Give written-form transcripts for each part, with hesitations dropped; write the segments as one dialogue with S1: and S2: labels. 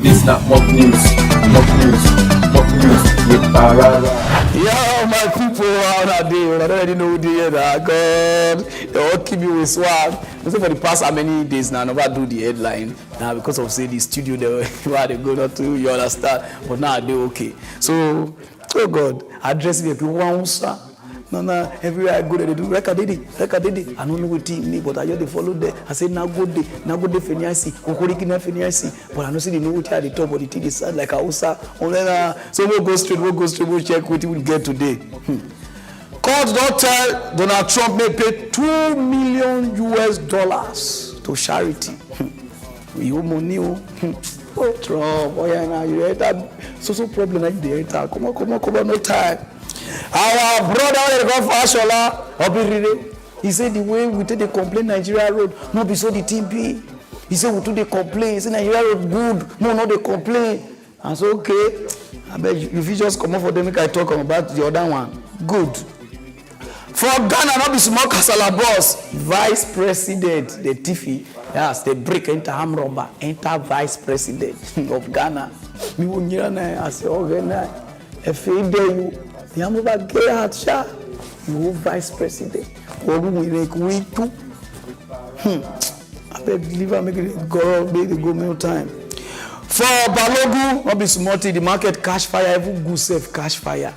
S1: This not mock news with Pararan.
S2: Yeah, my people out there, I already know the God. They all keep me with swag. For the past how many days now, I never do the headline. Now because of say the studio there where they go not to, you understand. But now they okay. So, oh God, address me people sir. No, everywhere I go there, they do record did it. I don't know what team but I just they follow there. I say now go there Feniasi, Okoriki na Feniasi. But I don't see the know what they talk, but the thing is like Hausa. So we'll go straight, we'll check what we get today. Court don't tell Donald Trump may pay $2 million to charity. You money, oh Trump, oh yeah, now you enter so problem like the enter. Come on, no time. Our brother Ashola Obirire, he said the way we take the complaint Nigeria road, not be so the team be. He said we do the complaint, he said Nigeria road good, no, not the complaint. And so okay, I bet if you just come up for them, I talk about the other one. Good. For Ghana, not be small Kasala boss, Vice President, the Tiffy, yes, the break enter arm robber, enter Vice President of Ghana. Me I say, okay, now, if you you. The Amuba Gayat Shah, you Vice President. Or we make we too. I beg deliver make it go meal time. For Balogu, not be smarty, the market cash fire, every good safe cash fire.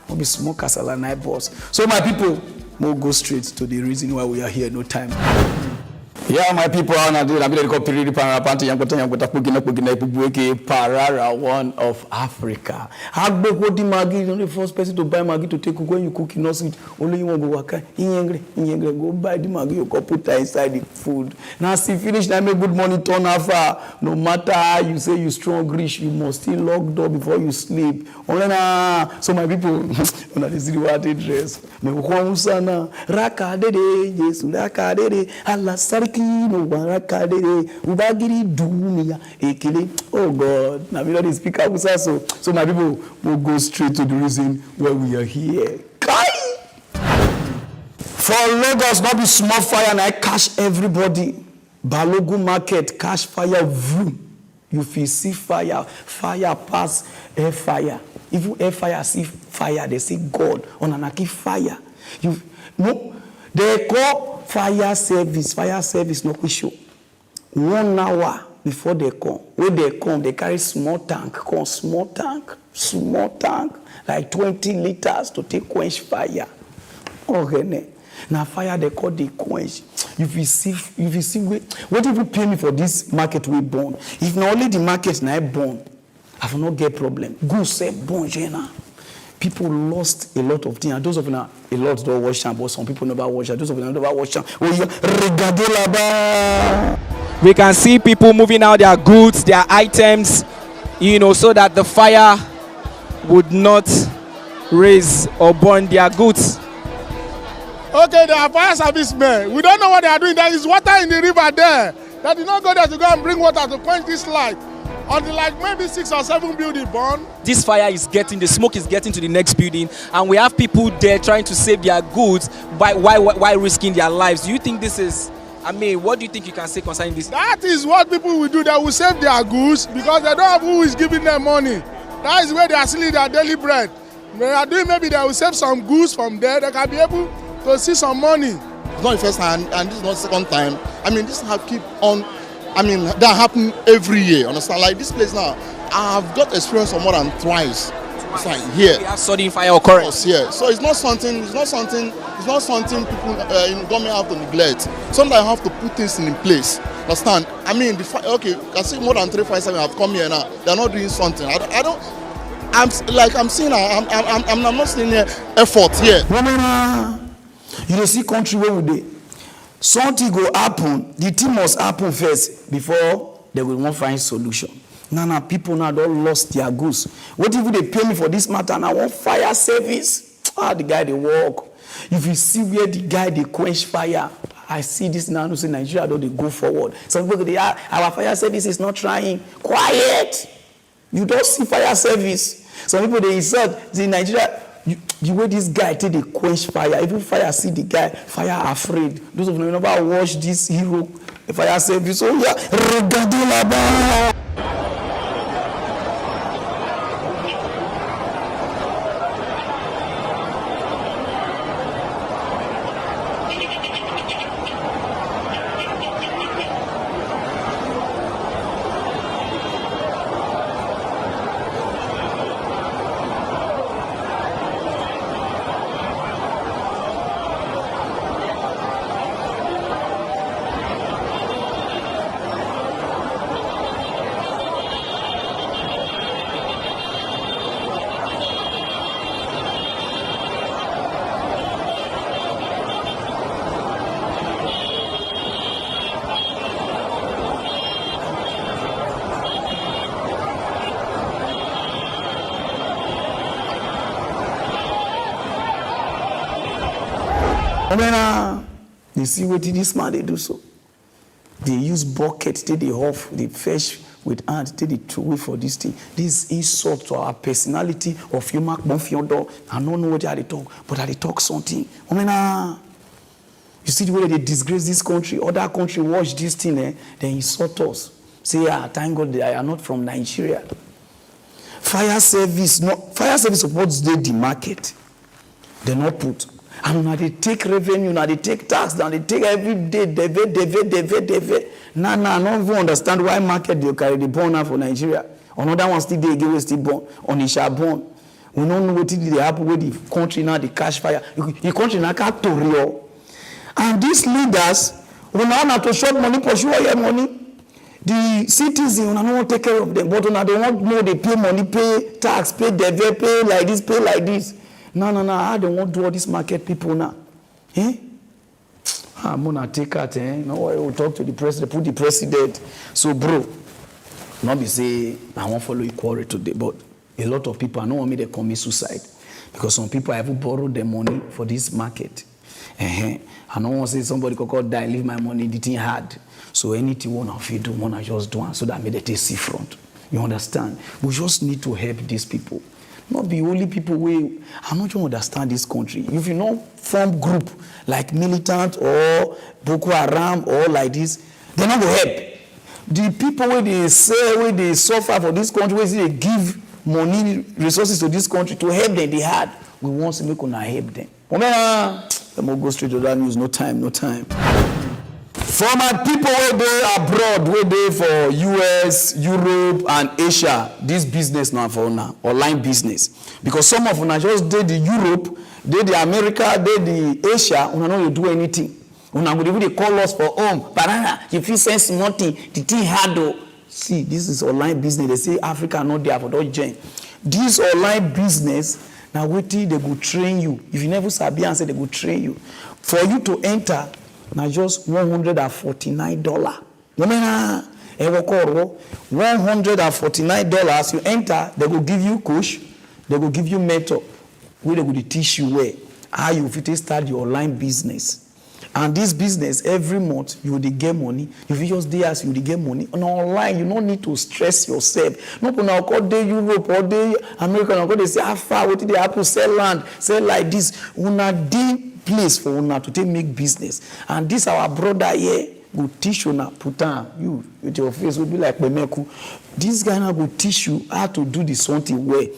S2: Not be small castle and night boss. So my people, we'll go straight to the reason why we are here, no time. Yeah, my people, Pararan, one of Africa. The first person to buy Maggi to take when you cook in sweet. Only you want to go go buy the Maggi, you go put that inside the food. Now see finish, now make good money turn after. No matter how you say you strong rich, you must still lock door before you sleep. So my people, when I see what they dress, me sana raka dede Yesu raka dede Allah sarki no raka dede ubagiri dunia ekele. Oh God, now we don't speak Hausa, so my people will go straight to the reason why we are here. Kai! For Lagos, not be small fire and I catch everybody. Balogun market catch fire. Vroom. You feel see fire pass air fire. If you air fire see fire, they say God on anaki fire. They call fire service no issue. 1 hour before they come. When they come, they carry small tank, like 20 liters to take quench fire. Okay, now fire they call the quench. If you see, what if you pay me for this market we born? If not only the market now born, I will not get problem. Go say bon jena. People lost a lot of things. And those of you now, a lot don't watch them, but some people never watch them. Those of you never watch them.
S3: We can see people moving out their goods, their items, so that the fire would not raise or burn their goods.
S4: Okay, they are fire servicemen. We don't know what they are doing. There is water in the river there. They did not go there to go and bring water to quench this light. Until like maybe 6 or 7 buildings burn. This fire is getting, the smoke is getting to the next building, and we have people there trying to save their goods while risking their lives. Do you think this is, what do you think you can say concerning this? That is what people will do. They will save their goods because they don't have who is giving them money. That is where they are stealing their daily bread. They are doing, maybe they will save some goods from there. They can be able to see some money.
S5: It's not the first time, and this is not the second time. This have keep on. That happen every year. Understand? Like this place now, I've got experience for more than twice. It's like here.
S3: We have sudden fire occurring.
S5: Yeah. So it's not something people government have to neglect. Sometimes I have to put things in place. Understand? Okay, I see more than 3 5 7 have come here now. They're not doing something. I'm not seeing effort here.
S2: You see country where we dey. Something go happen, the thing must happen first before they will not find solution. Now people now don't lost their goods. What if they pay me for this matter and I want fire service? The guy they walk. If you see where the guy they quench fire, I see this now. Say Nigeria don't they go forward. Some people they are our fire service is not trying. Quiet. You don't see fire service. Some people they insult the Nigeria. The way this guy take the quench fire, even fire see the guy, fire afraid. Those of you who never watch this hero, fire service, oh yeah, You see what this man they do so. They use bucket, they off, they fetch with hand, they throw for this thing. This insult to our personality of human bonfiondo. I don't know what they talk, but they talk something. You see the way they disgrace this country. Other country watch this thing, they insult us. Say, thank God they are not from Nigeria. Fire service supports the market. They not put. And now they take revenue, now they take tax, now they take every day, deve. Now, I don't even understand why market they carry the bond for Nigeria. Another one still they give us still bond, on Isha bond. We don't know what they happen with the country now, the cash fire. The country now can't to real. And these leaders, we now have to short money, pursue your money. The citizens, we don't want to take care of them, but when they want more, they pay money, pay tax, pay deve, pay like this, pay like this. No, I don't want to do all these market people now. I'm gonna take out, No, I will talk to the president, put the president. So, bro, not be say I won't follow equality today, but a lot of people, I don't want me to commit suicide because some people have borrowed their money for this market. I don't want to say somebody could die, leave my money, the thing hard. So anything one of you do, wanna just do, so that made it see front. You understand? We just need to help these people. Not be only people who I'm not sure understand this country. If you not form group like militant or Boko Haram or like this, they're not going to help. The people where they say, where they suffer for this country, where they give money, resources to this country to help them, they had. We want to make una help them. Let me go straight to that news. No time. For my people where they abroad, where they for US, Europe, and Asia, this business now for now, online business. Because some of them just did the Europe, did the America, did the Asia, we don't do anything. We they call us for home. Pararan, if you sense nothing, the thing hard. See, this is online business. They say Africa not there for those join. This online business, now wait till they go train you. If you never sabi and say they go train you. For you to enter, now just $149. $149. You enter, they will give you coach, they will give you mentor, where they will teach you where how you fit start your online business. And this business every month you will get money. If you just as you will get money. And online, you don't need to stress yourself. No people now call day Europe or day America, they say how far what did they have to sell land, sell like this. Una deep place for una to take make business. And this our brother here will teach you now, put on you with your face will be like Bemeku. This guy now will teach you how to do this something way.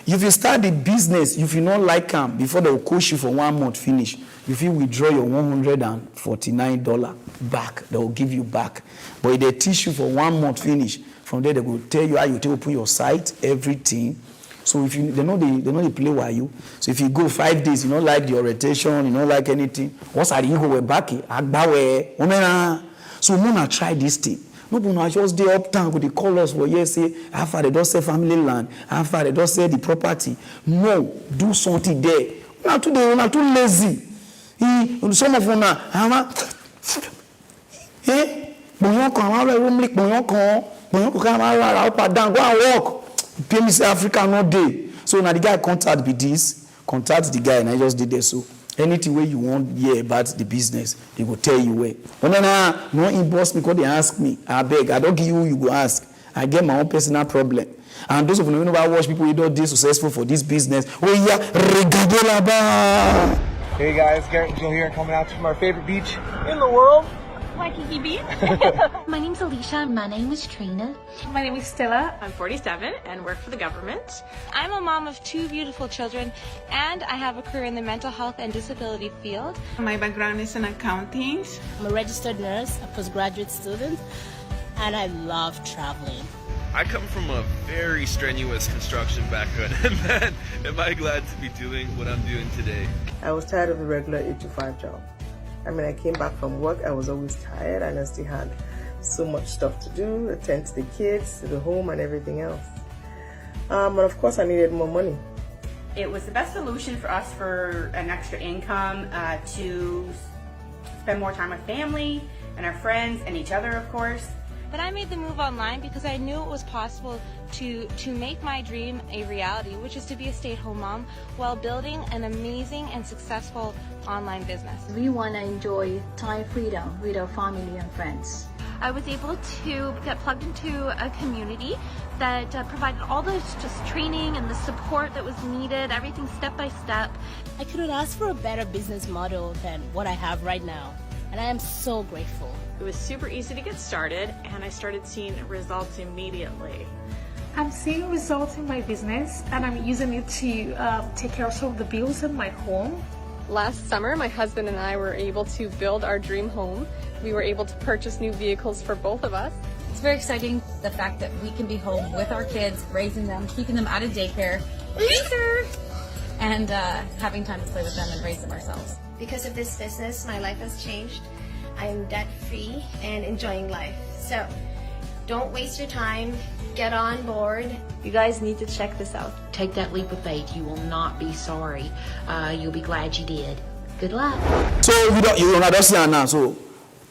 S2: If you start the business, if you not like them, before they will coach you for 1 month finish, if you withdraw your $149 back, they will give you back. But if they teach you for 1 month finish, from there they will tell you how you to open your site, everything. So if you they know they play with you. So if you go 5 days, you don't like the orientation, you don't like anything. What's that you go back? So Mona try this thing. No, but I just dey uptown with the callers for yes, say after they don't sell family land, after they don't sell the property. No, do something there. Not today, not too lazy. Some of them now, up and down, go and walk. Pay me say Africa no day. So now the guy contact the guy, and I just did there. So anything where you want hear about the business, he will tell you where. No inbox me because they ask me. I beg, I don't give you go ask. I get my own personal problem. And those of you who never watch people who don't do successful for this business,
S6: Hey guys, Garrett and Jill here, coming out from our favorite beach in the world,
S7: Waikiki Beach. My name's Alicia. My name is Trina.
S8: My name is Stella. I'm 47 and work for the government. I'm a mom of 2 beautiful children and I have a career in the mental health and disability field.
S9: My background is in accounting.
S10: I'm a registered nurse, a postgraduate student, and I love traveling.
S11: I come from a very strenuous construction background, and man, am I glad to be doing what I'm doing today.
S12: I was tired of the regular 8-to-5 job. I mean, I came back from work, I was always tired, and I still had so much stuff to do, attend to the kids, to the home, and everything else. But of course, I needed more money.
S13: It was the best solution for us for an extra income to spend more time with family and our friends and each other, of course.
S8: But I made the move online because I knew it was possible to make my dream a reality, which is to be a stay-at-home mom while building an amazing and successful online business.
S10: We want to enjoy time freedom with our family and friends.
S7: I was able to get plugged into a community that provided all the just training and the support that was needed, everything step by step.
S10: I couldn't ask for a better business model than what I have right now, and I am so grateful.
S14: It was super easy to get started, and I started seeing results immediately.
S15: I'm seeing results in my business, and I'm using it to take care of some of the bills in my home.
S16: Last summer, my husband and I were able to build our dream home. We were able to purchase new vehicles for both of us.
S17: It's very exciting, the fact that we can be home with our kids, raising them, keeping them out of daycare, and having time to play with them and raise them ourselves.
S18: Because of this business, my life has changed. I am debt-free and enjoying life. So don't waste your time. Get on board.
S19: You guys need to check this out. Take that leap of faith. You will not be sorry. You'll be glad you did. Good luck.
S2: So you don't understand now. So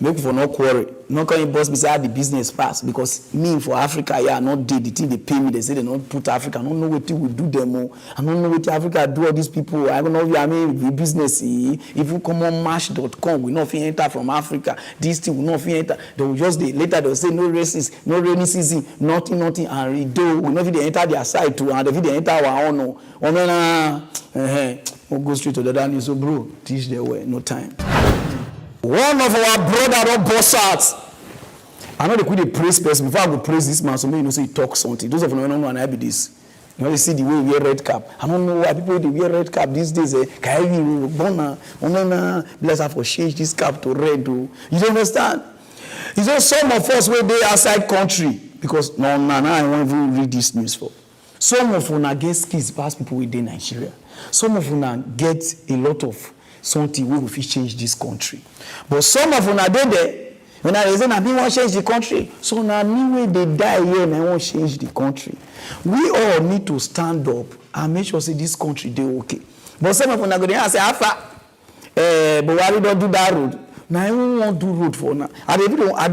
S2: make for no quarry. No can you boss beside the business pass because me for Africa, yeah, not did the thing they pay me. They say they don't put Africa. I don't know what we do them. I don't know what Africa do all these people. I don't know if I mean the business. If you come on Match.com, we not enter from Africa. This thing will not enter. They will just later they will say no racist, no rainy season, nothing, and they will not enter their side too, and they enter our own. We'll go straight to the down. So bro, teach their way. No time. One of our brother don't boss out. I know they could praise person before I go praise this man. So maybe you know say he talk something. Those of you don't know and I be this. You know, you see the way we wear red cap. I don't know why people they wear red cap these days. Bless her for change this cap to red. You don't understand? It's just some of us where they outside country because no, I won't even read this news for. Some of una get skills past people within Nigeria. Some of una get a lot of something we will change this country. But some of them are there. When I say I want to change the country, so now anyway they die here and I want to change the country. We all need to stand up and make sure say this country they okay. But some of them are going to say, but why we don't do that road? Now I don't want to do road for now. I they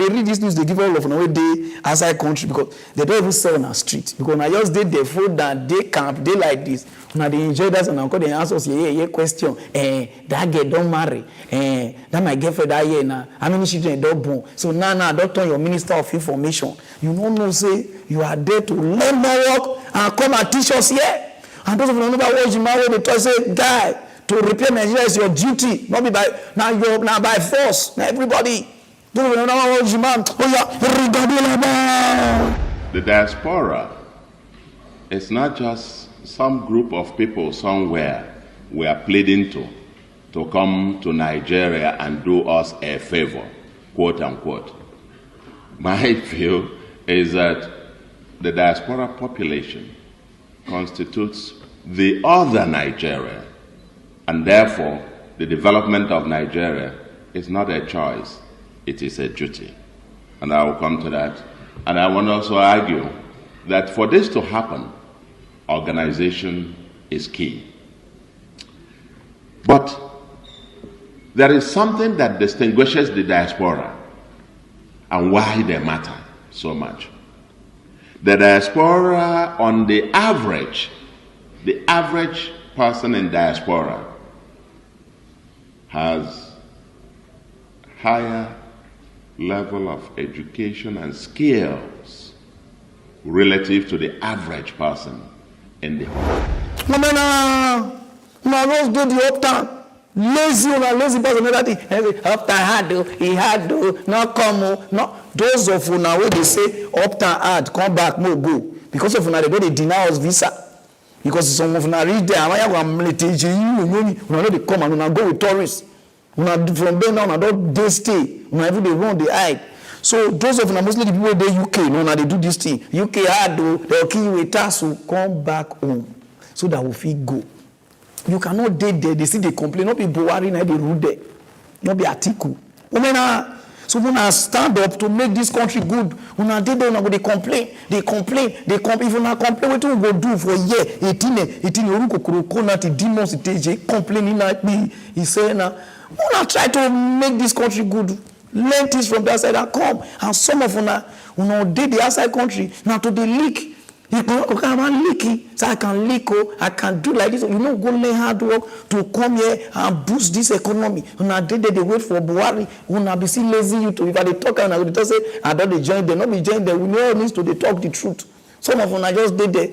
S2: read this news, they give all of them they outside country because they don't even sell on the street. Because I just did the food that they camp, they like this. Now they enjoy that and now they answer say, question. That girl don't marry. That my girlfriend that year now. How many children don't born? So now don't turn your minister of information. You don't know say you are there to learn more work and come and teach us here. And those of you who never watch the man where they tell say, guy, to repair Nigeria is your duty, not be by now by force. Now everybody, those of you who never watch the man,
S20: the diaspora is not just some group of people somewhere we are pleading to come to Nigeria and do us a favor, quote unquote. My view is that the diaspora population constitutes the other Nigeria, and therefore the development of Nigeria is not a choice, it is a duty. And I will come to that. And I want to also argue that for this to happen, organization is key. But there is something that distinguishes the diaspora and why they matter so much. The diaspora, on the average person in diaspora has higher level of education and skills relative to the average person in the home.
S2: No, let's do the uptown. Lazy person, another thing. Uptown he had to, not come, no. Those of you now where they say uptown hard, come back, no go. Because of now they go they deny us visa. Because some of now reach there, I am military, you know they come and go with tourists. From there now, they stay. Whenever they run, they hide. So those of them mostly the people they UK, now they do this thing. UK hard though, they'll kill you with tassel, come back home. So that we feel go. You cannot date there, they see they complain, not be Buhari, not be Rude, not be Atiku. So when I stand up to make this country good, when I did that, they complain. If you not complain, what you go do for a year? 18 demons, complaining like me. He said, now, when I try to make this country good, Learn things from that side and come. And some of una did the outside country now to the leak. You can leaky, so I can leak. I can do like this. You know, go learn hard work to come here and boost this economy. Una did they wait for Buhari. Una be see lazy you to if I talk and I will say I don't they join them. Not be join them. We know needs to they talk the truth. Some of una just did there.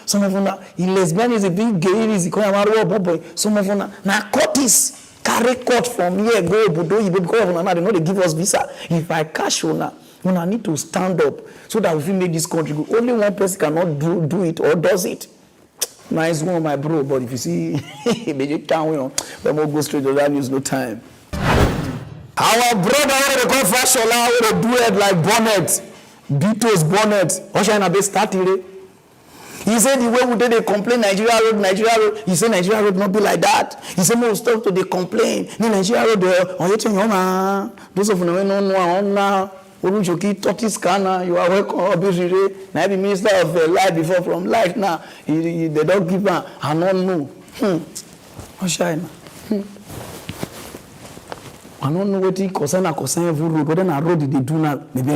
S2: Some of una in lesbian is a big gay is boy. Some of una now cut this carry cut from here go Budo because of una they know they give us visa. If I cash una need to stand up so that we make this country go. Only one person cannot do it or does it. Nice one, my bro. But if you see, you can't win. But we'll go straight to that news. No time. Our brother, they call Fashola, they do it like bonnet, Beatles bonnet. Oshana be started. He said the way we did they complain Nigeria road. He said Nigeria road not be like that. He said most stop to they complain. Nigeria road those of them no now. Orujoki tortoise scanner, you are welcome. Obisire, now the minister of life before from life now. They don't give her. I don't know. Oshana. I don't know what he concern every road, but then I road they do now. Maybe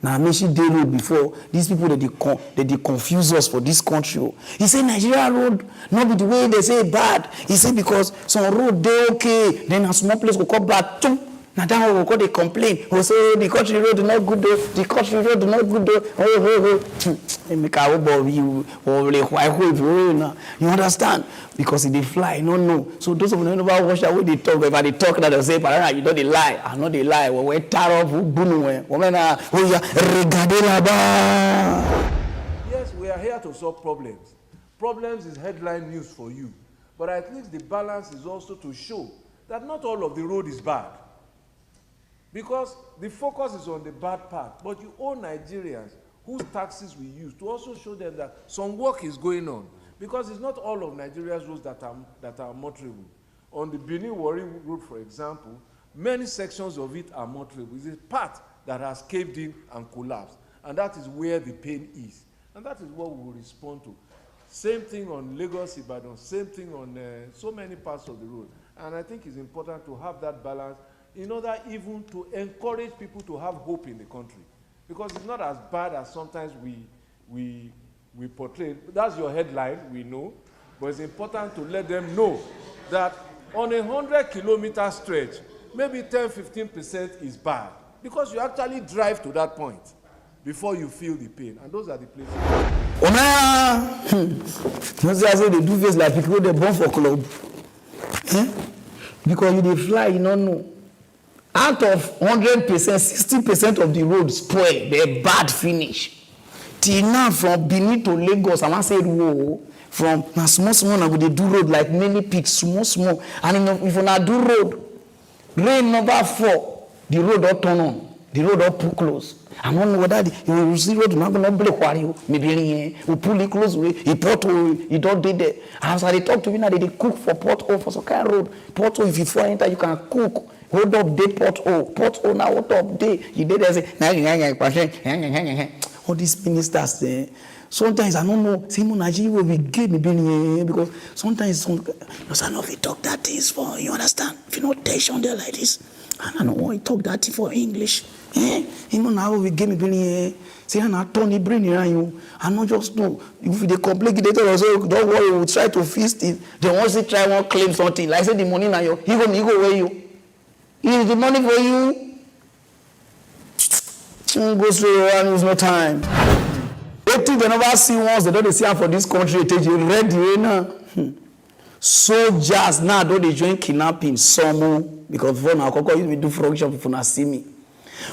S2: now Meshi Day road before. These people they confuse us for this country. He said Nigeria road not be the way they say bad. He said because some road they okay, then a small place will come back. Now that will go they complain. We say the country road not good though. The country road not good though. You understand? Because if they fly, you don't know. So those of them never watch that way they talk. If they talk that they say, Pararan, you know they lie. I know they lie. We're tired of
S21: Yes, we are here to solve problems. Problems is headline news for you. But at least the balance is also to show that not all of the road is bad. Because the focus is on the bad part. But you owe Nigerians whose taxes we use to also show them that some work is going on. Because it's not all of Nigeria's roads that are motorable. On the Benin-Warri road, for example, many sections of it are motorable. It's a part that has caved in and collapsed. And that is where the pain is. And that is what we will respond to. Same thing on Lagos-Ibadan, same thing on so many parts of the road. And I think it's important to have that balance in order even to encourage people to have hope in the country. Because it's not as bad as sometimes we portray. That's your headline, we know. But it's important to let them know that on a 100-kilometer stretch, maybe 10-15% is bad. Because you actually drive to that point before you feel the pain. And those are the places.
S2: They do face like people they born for club. Because you they fly, you don't know. Out of 100%, 60% of the road spoil. They're bad finish. Till now, from Benin to Lagos, I want to say, whoa, from small, now they do road like many peaks, small. And if you not do road, rain number 4, the road all turn on. The road all pull close. I don't know whether you see road not gonna break you. Maybe we pull it close, we pothole, you don't do that. As they talk to me now, they cook for pothole for some kind of road. Pothole, if you fall enter, you can cook. Hold up day pothole now, hold up day. You did say, all these ministers there. Sometimes I don't know, say Nigeria will be gay because sometimes I don't know if you talk that things for you understand. If you not tension there like this, I don't know why you talk that for English. You know now we give me say I turn the brain around you. I not just know if they complain, they tell us don't worry, we'll try to fix it. They want to try one claim something. Like say the money now you go where you. Is the money for you? Go straight around, there's no time. They think they never see once, they don't see how for this country, they read the way now. Soldiers now don't they join kidnapping some because before now we do function before now see me.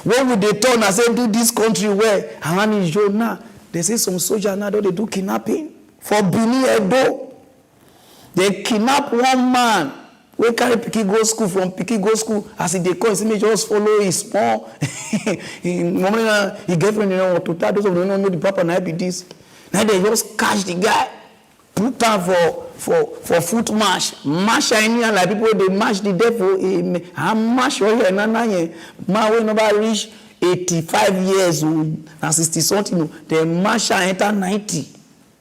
S2: When would they turn and say do this country where Hamani Joe now? They say some soldiers now don't they do kidnapping for Benin Edo. They kidnap one man. We carry Piki go school from Piki go school as he they call, he just follow his small. He girlfriend you know to tell those of them don't know the papa now be this. Now they just catch the guy, put down for foot march any like people they march the devil. And march all here na man we never reach 85 years old and 60 something. They march and enter 90.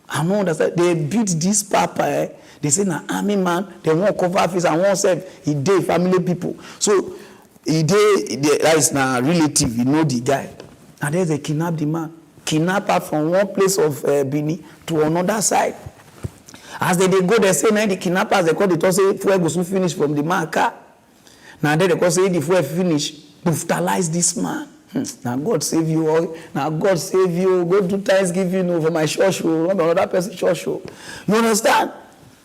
S2: I know understand. They beat this papa. They say na army man, they won't cover face and won't serve. He did family people. So that is now relative, you know the guy. And then they kidnap the man. Kidnap her from one place of Benin to another side. As they go, they say, now the kidnappers, they call the talk, say, fuel goes to finish from the man car. Now they call say, the fuel finish, brutalize this man. Now God save you all. Now God save you. Go do Thanksgiving over my church, not another person's church. You understand?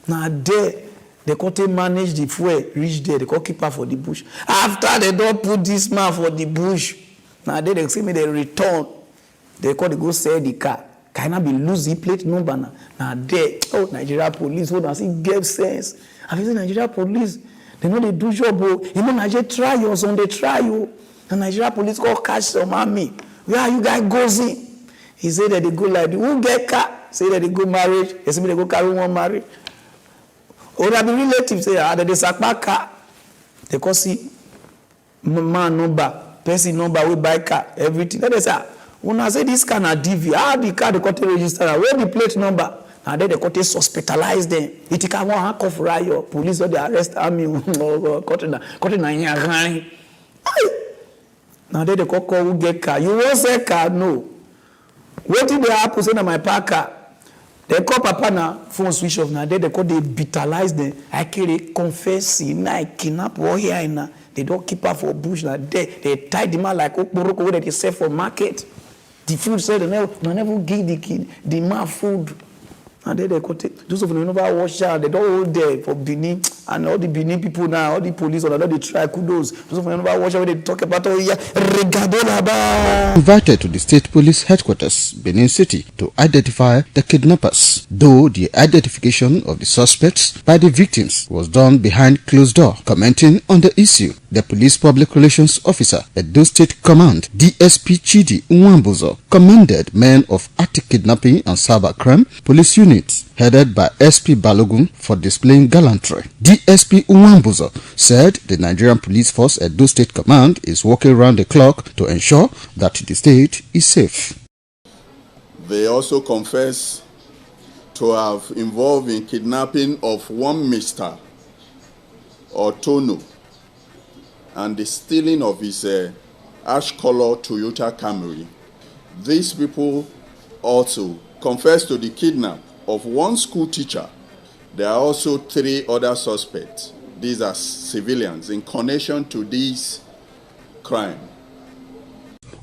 S2: Now they can't manage the fuel, reach there, they can't keep her for the bush. After they don't put this man for the bush, now they see me, they return. They call, they go sell the car. Can I be losing plate number now? Now Nigeria police, hold on, see, get sense. Have you seen Nigeria police? They know they do job. Even Nigeria trials on the trial. The Nigeria police go catch some army. Where are you guys going? He said that they go like, who get car? Say that they go marriage. They say they go carry one marriage. Or that the relatives say, that they sack back car. They can see man number, person number, we buy car, everything. Then they say, when I say this car na DV, how the car they can't register? Where the plate number? And then they can't hospitalize them. It can one handcuff riot. Police or they arrest army. Now they call who get car. You won't say car, no. What did they happen? Say na my park car. They call papa now, phone switch off now. They call they brutalize them. I carry confess, I kidnap war here now. They don't keep her for bush now. They tie the man like okporoko that they sell for market. The food said they never give the man food. And then they cut it. Those of them never wash out. They don't hold there for Benin. And all the Benin people now, all the police, all they try kudos. Those of them never wash out. They talk about
S1: invited to the state police headquarters, Benin City, to identify the kidnappers. Though the identification of the suspects by the victims was done behind closed door. Commenting on the issue, the police public relations officer at Edo State Command, DSP Chidi Nwambuzo, commended men of anti-kidnapping and cybercrime police units headed by SP Balogun for displaying gallantry. DSP Nwambuzo said the Nigerian Police Force at Edo State Command is working around the clock to ensure that the state is safe.
S5: They also confess to have involved in kidnapping of one Mr. Otono and the stealing of his ash-color Toyota Camry. These people also confess to the kidnap of one school teacher. There are also 3 other suspects. These are civilians in connection to this crime.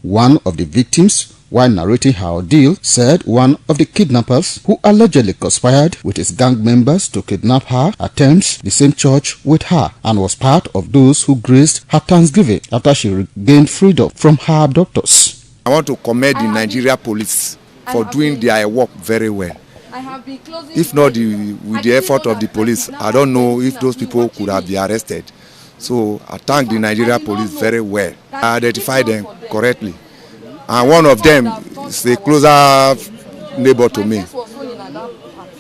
S1: One of the victims, while narrating her ordeal, said one of the kidnappers, who allegedly conspired with his gang members to kidnap her, attends the same church with her and was part of those who graced her Thanksgiving after she regained freedom from her abductors.
S22: I want to commend the Nigeria police for doing their work very well. If not with the effort of the police, I don't know if those people could have been arrested. So I thank the Nigeria police very well. I identified them correctly. And one of them is a closer neighbor to me.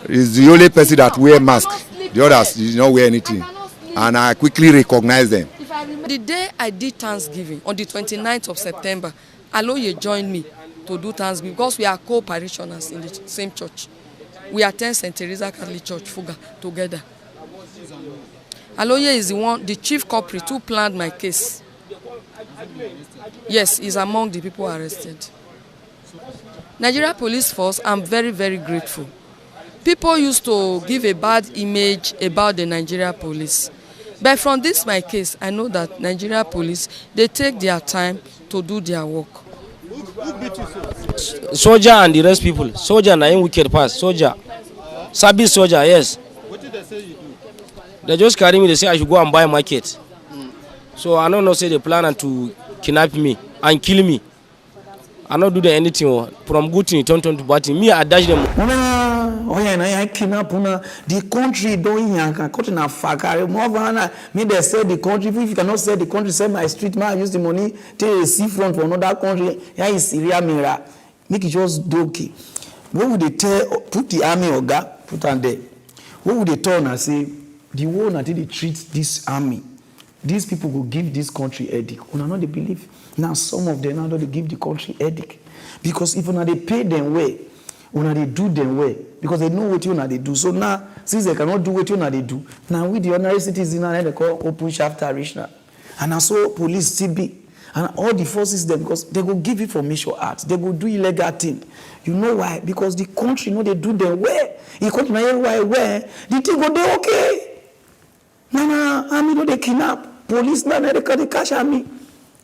S22: He's the only person that wears mask. The others did not wear anything. And I quickly recognized them.
S23: The day I did Thanksgiving, on the 29th of September, Aloye joined me to do Thanksgiving because we are co-parishioners in the same church. We attend St. Teresa Catholic Church, Fuga, together. Aloye is the chief culprit who planned my case. Yes, he's among the people arrested. Nigeria Police Force, I'm very, very grateful. People used to give a bad image about the Nigeria Police. But from this my case, I know that Nigeria Police, they take their time to do their work.
S24: Soldier and the rest people. Soldier and I wicked pass. Soldier. Service soldier, yes.
S22: What did they say you do?
S24: They just carry me, they say I should go and buy a market. So I don't know, say they plan to kidnap me and kill me. I don't do anything from good thing turn to bad thing. Me, I dash them.
S2: I kidnap the country don't country na fakare. More me they say the country. If you cannot sell the country, sell my street. Man, use the money to a seafront for another country. Yeah, is Syria Mira. Make it just donkey. What would they tell? Put the army oga, put on there. What would they turn and say? The war until they treat this army. These people will give this country headache. Una not they believe. Now some of them now they give the country headache. Because if una they pay them well, una they do them well. Because they know what una they do. So now, since they cannot do what una they do, now with the ordinary citizens now they call open shaft arrangement. And also police still be. And all the forces them, because they go give information out, they go do illegal thing. You know why? Because the country know they do them well. The country know where the thing go dey okay. Nah, army know they kidnap. Police now they catch army.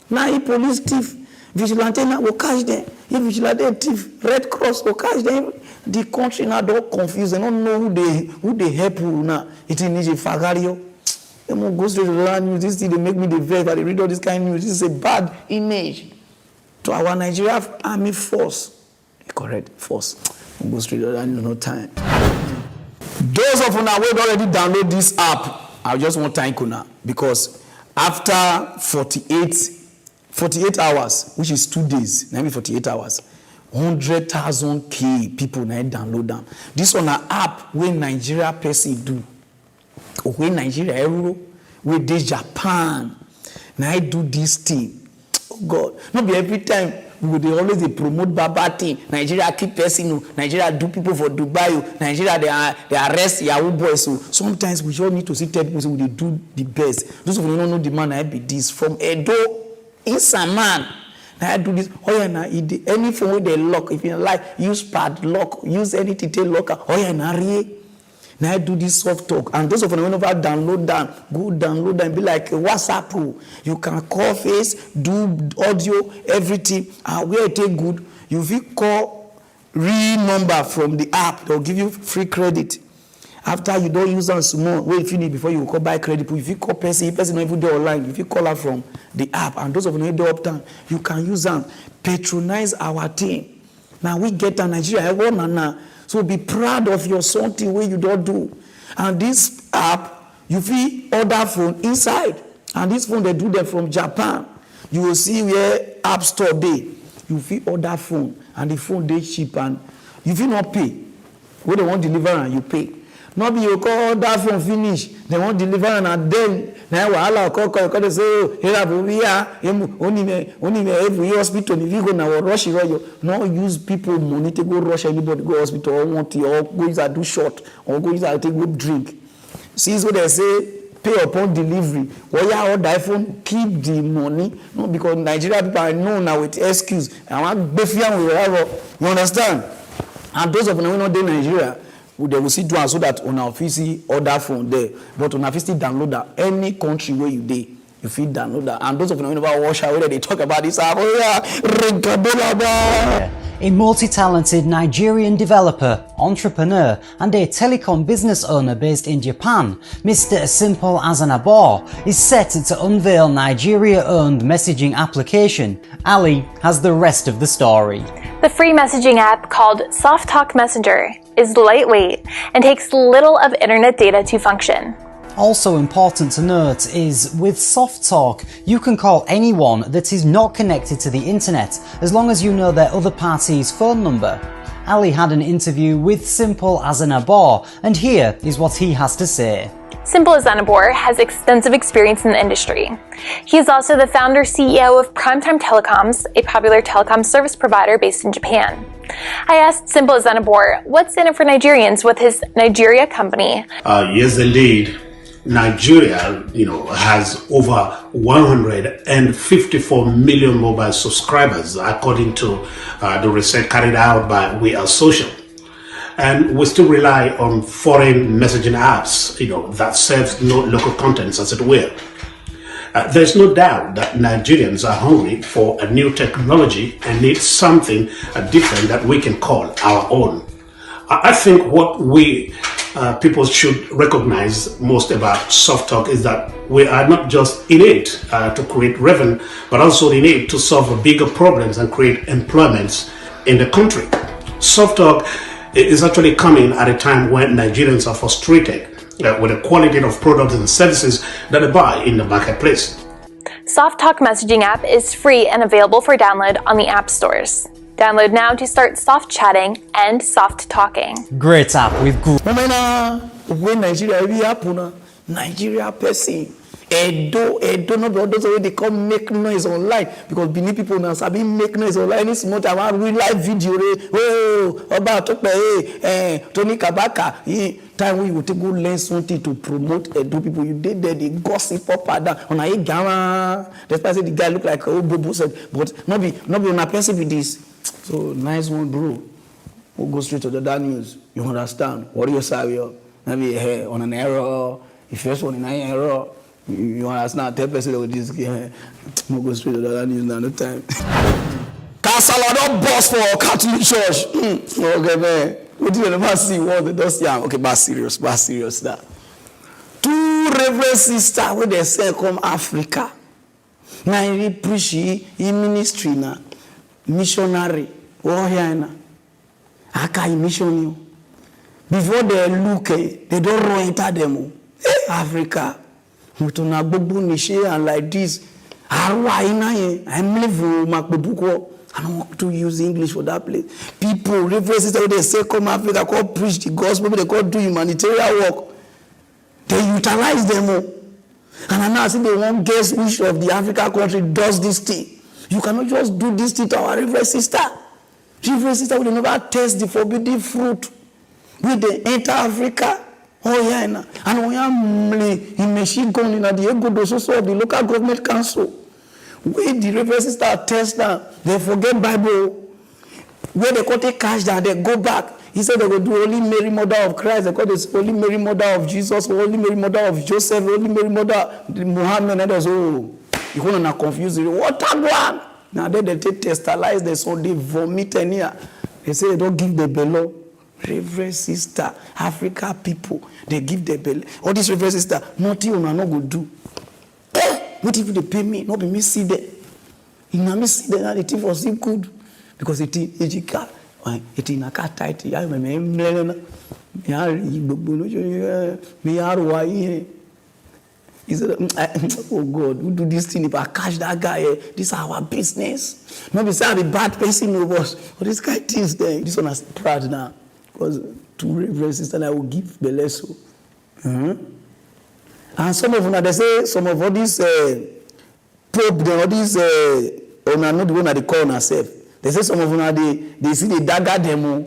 S2: Now police thief, vigilante now will catch them. If vigilante thief, Red Cross will catch them. The country now don't confused. They don't know who they help who now. It is a fagario. They won't go straight to the land news. This thing they make me the vex. I read all this kind of news. This is a bad image to our Nigeria army force. Correct force. We'll go straight to the land news. No time. Those of you now will already download this app. I just want to thank you now because after 48 hours, which is 2 days, maybe 48 hours, 100,000 people now download them. This one an app where Nigeria person do. Where Nigeria, where they Japan, now I do this thing. Oh God, not be every time they always promote Baba thing. Nigeria keep person, Nigeria do people for Dubai, Nigeria they arrest Yahoo boys. So sometimes we just need to see people so they do the best. Those of you don't know the man I be this from Edo, Insaman. Now I do this. Oh yeah, now any phone where they lock, if you like, use padlock, use anything they lock. Oh yeah, now now I do this soft talk. And those of you whenever download them, go download them, be like a WhatsApp. You can call face, do audio, everything. And where it take good, you will call real number from the app. They'll give you free credit. After you don't use them small, wait finish before you call buy credit. If you call person not even do online, if you call her from the app, and those of you do uptown, you can use them. Patronize our team. Now we get a Nigeria, everyone now. So be proud of your something where you don't do. And this app, you feel order phone inside. And this phone, they do them from Japan. You will see where App Store day. You feel order phone. And the phone they cheap and you feel not pay. When they want deliver and you pay. Not be you call order phone finish. They want deliver and then now wahala call they say, oh, here we are. Only every hospital if you go now rush you. No use people money to go rush anybody go hospital or want to or go inside do short or go inside take go drink. See what they say. Pay upon delivery. Why you order iPhone? Keep the money. No, because Nigeria people are known now with excuse. I want you understand? And those of you who not in Nigeria, they will see do so that on our PC order phone there, but on our PC download that any country where you dey, you feel download that. And those of you who never watch whether they talk about this,
S3: a multi-talented Nigerian developer, entrepreneur, and a telecom business owner based in Japan, Mr. Simple Azanabor, is set to unveil Nigeria-owned messaging application. Ali has the rest of the story.
S4: The free messaging app called Soft Talk Messenger is lightweight and takes little of internet data to function.
S3: Also important to note is, with Soft Talk, you can call anyone that is not connected to the internet, as long as you know their other party's phone number. Ali had an interview with Simple Azanabor, and here is what he has to say.
S4: Simple Azanabor has extensive experience in the industry. He is also the founder CEO of Primetime Telecoms, a popular telecom service provider based in Japan. I asked Simple Azanabor what's in it for Nigerians with his Nigeria company.
S6: Yes, indeed. Nigeria, has over 154 million mobile subscribers, according to the research carried out by We Are Social. And we still rely on foreign messaging apps, that serves no local contents, as it were. There's no doubt that Nigerians are hungry for a new technology and need something different that we can call our own. I think what we people should recognize most about Soft Talk is that we are not just in it to create revenue, but also in it to solve bigger problems and create employments in the country. Soft Talk is actually coming at a time when Nigerians are frustrated with the quality of products and services that they buy in the marketplace.
S4: Soft Talk messaging app is free and available for download on the app stores. Download now to start soft chatting and soft talking.
S3: Great app with good.
S2: When Nigeria person, Edo, no, but those way they come make noise online because Benin people now sabi make noise online. It's more time I real live video. Oh, about Tony Kabaka. Time when you take go learn something to promote Edo people, you did there, they gossip up and down. On a gamma, despite the guy look like Bobo said, but not be on a person with this. So nice one, bro. We'll go straight to the other news. You understand? What do you say? Maybe on an error. If first one in an error, you understand? Tell person with this. We'll go straight to the other news now. No time. Casalado boss for Catholic Church. Okay, man. What do you never see? What they just yeah. Okay, but serious. That 2 reverend sisters where they say come Africa. Now he preach in ministry now. Missionary. Oh here now. Aka mission you. Before they look, they don't run into them. Africa. Mutuna bobu nishe and like this. Arwa ina I'm living makbubuko. I don't want to use English for that place. People, references that they say come Africa, call preach the gospel, they call do humanitarian work. They utilize them all. And now I see they won't guess which of the African country does this thing. You cannot just do this thing to our reverend sister. Reverend sister will never taste the forbidden fruit. When they enter Africa, oh yeah, and we are in Michigan in the ego doso of the local government council. When the reverend sister test them, they forget Bible. Where they got a cash down, they go back. He said they will do Holy Mary, Mother of Christ. They call this Holy Mary, Mother of Jesus, Holy Mary, Mother of Joseph, Holy Mary, Mother of Muhammad. And others, oh, you want to confuse it. What a one! Now they take testalize the so they vomit in here. They say they don't give the bello. Reverend sister, Africa people, they give the bello. All these reverend sister, nothing you not go do. What if they pay me? Not be me see there. You know me see there. The thing was good because it in a car tight. I remember he said, oh God, we do this thing. If I catch that guy, this is our business. Not be say the bad person of us. But this guy thinks there. This one is proud now. Because 2 reverend sisters I will give the lesson. And some of them, they say, some of all these Pope, all these, not the one that they call themselves. They say some of them, they see the dagger demo.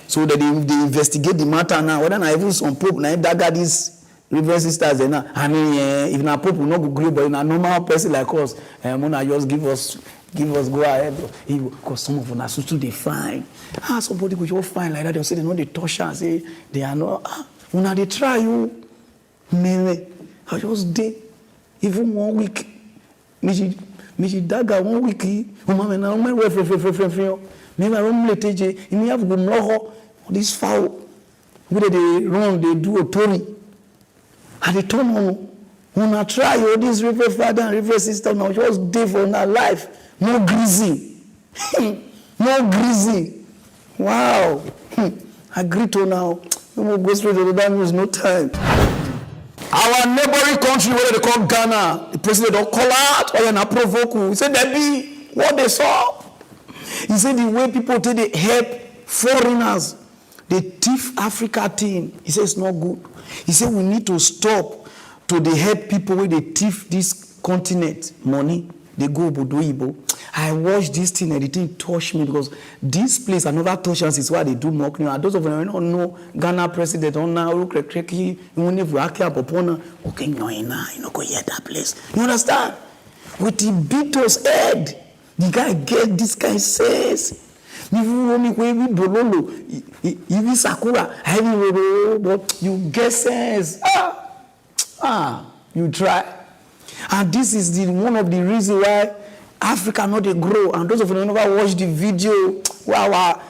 S2: So that they investigate the matter now. Whether not even some Pope, now dagger these reverend sisters, now. I mean, if na Pope will not go great, but in a normal person like us, Mona just give us go ahead. Because some of them are so they fine. Somebody could just fine like that. They'll say they know they touch and say they are not. When they try you. Me, I just did even 1 week. Me dagger 1 week. Mama na me refer. Me my room leteje. Me have go mloho. This foul. Where they run, they do a Tory. And they turn on. When I try all this river father and river sister now just day for our life. No greasy. No greasy. Wow. I agree to now. We will go straight to the news, no time. Our neighboring country, where they call Ghana, the president don't call out or not provoke. He said, there be what they saw. He said the way people take the help foreigners, the thief Africa thing. He said it's not good. He said we need to stop to the help people where they thief this continent money. They go Bodoibo. I watched this thing and it didn't touch me because this place another touch us is why they do mock new. And those of them who don't know Ghana president on now, look like you never okay, you know go hear that place. You understand? With the beat us head, the guy get this guy says. Sakura, but you get sense. You try. And this is one of the reasons why Africa not they grow. And those of you who never watched the video, where our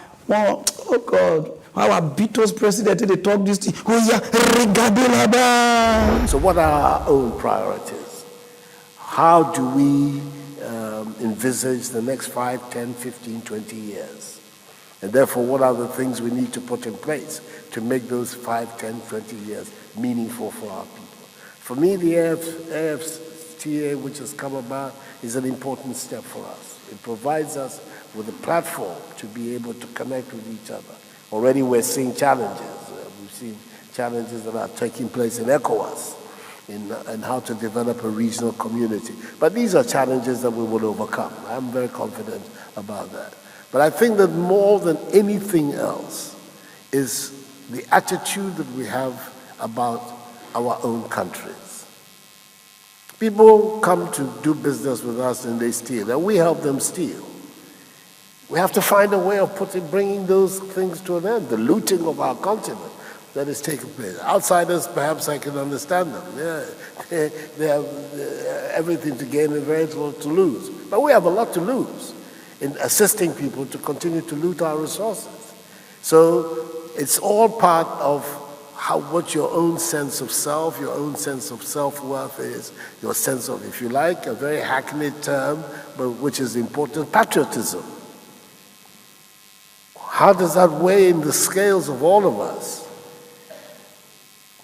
S2: Beatles president they talk this thing. Oh yeah,
S9: so what are our own priorities? How do we envisage the next 5, 10, 15, 20 years? And therefore, what are the things we need to put in place to make those 5, 10, 20 years meaningful for our people? For me, the AFTA, which has come about, is an important step for us. It provides us with a platform to be able to connect with each other. Already we're seeing challenges. We've seen challenges that are taking place in ECOWAS. in how to develop a regional community. But these are challenges that we will overcome. I'm very confident about that. But I think that more than anything else is the attitude that we have about our own countries. People come to do business with us and they steal, and we help them steal. We have to find a way of bringing those things to an end, the looting of our continent that is taking place. Outsiders, perhaps I can understand them. They have everything to gain and very little to lose. But we have a lot to lose in assisting people to continue to loot our resources. So it's all part of what your own sense of self, your own sense of self-worth is, your sense of, if you like, a very hackneyed term, but which is important, patriotism. How does that weigh in the scales of all of us?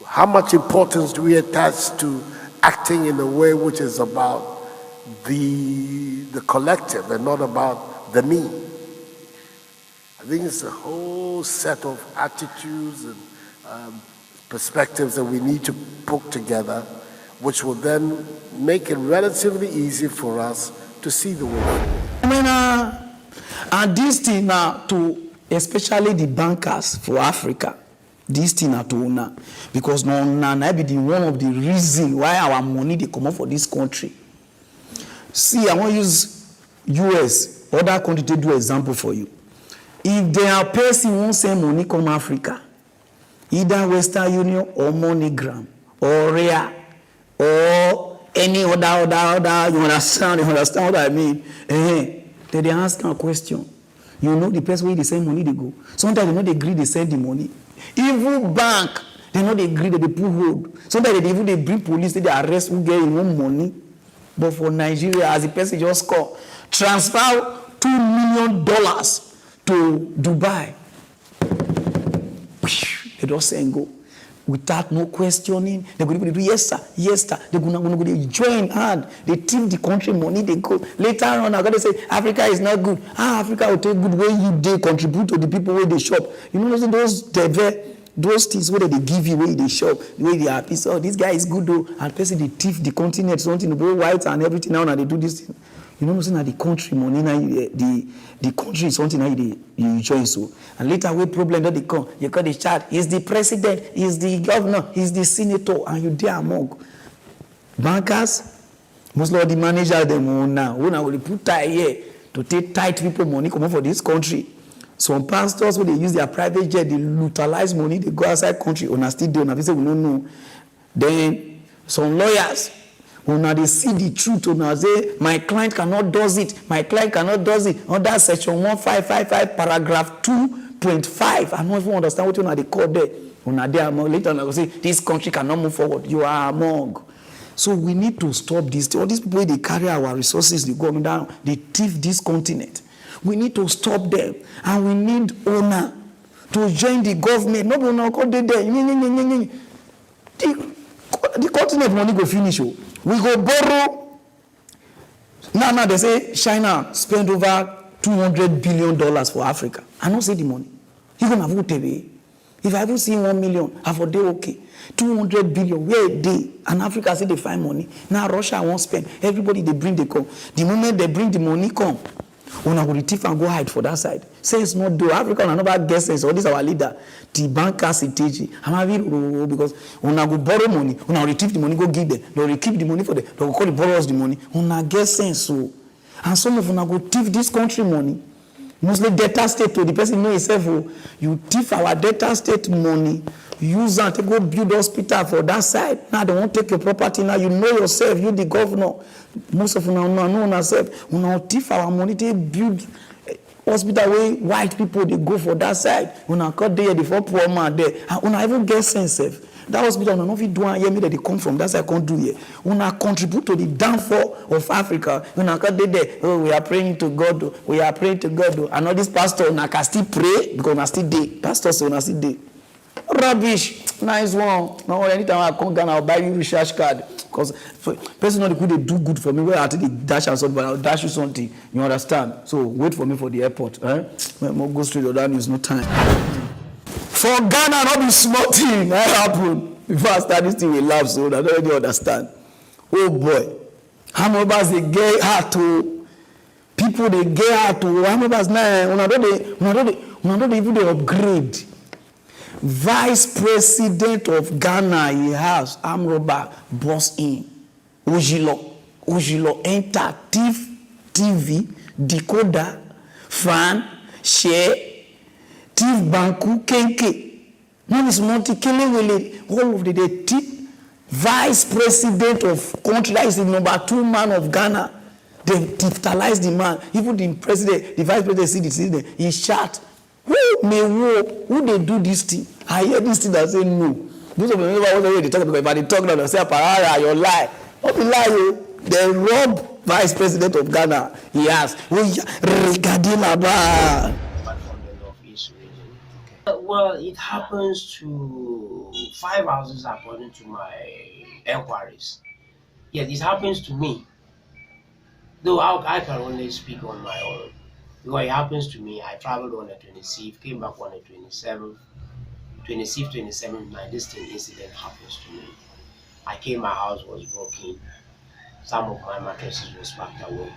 S9: How much importance do we attach to acting in a way which is about the collective and not about the me? I think it's a whole set of attitudes and perspectives that we need to put together, which will then make it relatively easy for us to see the world.
S2: And this thing now to especially the bankers for Africa, this thing now to una, because now be the one of the reason why our money they come up for this country. See, I want to use US, other country to do example for you. If they are person won't send money come Africa, either Western Union or MoneyGram or REA or any other, you understand what I mean? They ask a question. You know the place where they send money they go. Sometimes they know they agree they send the money. Even bank, they know they agree that they put hold. Sometimes they bring police, they arrest who get even money. But for Nigeria, as the person just called, transfer $2 million to Dubai. They just say and go. Without no questioning, they're going to do yes sir. They're going to join hand. They take the country money, they go. Later on, I'm going to say Africa is not good. Africa will take good when they contribute to the people where they shop. You know those things where they give you where they shop, where they are happy. So this guy is good though, and person they thief the continent, something go white and everything now, and they do this thing. You know, saying that the country money now, the country is something that you join so. And later when problem that they come, you got the chat. He's the president, he's the governor, he's the senator, and you there among bankers. Most of the manager them now, when I will put tie here to take tight people money come for this country. Some pastors when they use their private jet, they utilize money, they go outside country, on a still do, and say we don't know. Then some lawyers. When they see the truth, when they say, my client cannot do it, under section 1555, paragraph 2.5, I don't even understand what they call there. When they are later, they say, this country cannot move forward. You are among. So we need to stop this. All these people, they carry our resources, they go down, they thief this continent. We need to stop them. And we need owner to join the government. No, the continent money go finish. We go borrow. Now they say China spend over $200 billion for Africa. I don't see the money. Even if I ever see 1 million, I for day okay. 200 billion, where they and Africa say they find money. Now Russia won't spend. Everybody they bring they come. The moment they bring the money come, una go thief and go hide for that side. Say it's not do Africa and another guesses. Or this our leader, the banker strategy. I'm because una go borrow money, una retrieve the money, go give them. They will keep the money for them. They will call the borrowers the money. Una get sense so. And some of una go thief this country money. Mostly data state to the person know himself. You thief our data state money. Use that to go build hospital for that side. Now they won't take your property. Now you know yourself. You the governor. Most of you know yourself. We now thief our money to build hospital where white people they go for that side. We now cut there the for poor man there. And we now even get sense of that hospital. We now if do hear me that they come from that side can't do here. We now contribute to the downfall of Africa. We now cut there. Oh, we are praying to God. We are praying to God. And all these pastors now can still pray because we still day. Pastors now still day. Rubbish. Nice one. No, anytime I come Ghana, I'll buy you recharge card. Because personally, they do good for me. Where I take the dash and something, but I'll dash you something. You understand? So wait for me for the airport. We'll go straight to that news, no time. For Ghana, not be small thing. That happen. Before I start this thing with laugh, so I don't really understand. Oh boy. Armed robbers, they get hard to people, they get hard to armed robbers now. When I don't even they upgrade. Vice President of Ghana, he has armed robber boss in. Ojilo enter thief, TV, decoder, fan, share, thief banku, kenke. One is multi-killing, all of the thief. Vice President of country, that is the number 2 man of Ghana. They digitalize the man. Even the president, the vice president, see the citizen, he shout, who they do this thing? I hear this thing that say no. Those of them they talk about, but they talk now, they say, Pararan, you lie. Don't be lying. They rob vice president of Ghana. He has.
S8: Well, it happens to 5 houses according to my enquiries. Yes, it happens to me. Though I can only speak on my own. Because it happens to me. I traveled on the 26th, came back on the 27th. 26th, 27th, this incident happens to me. I came, my house was broken. Some of my mattresses was packed away.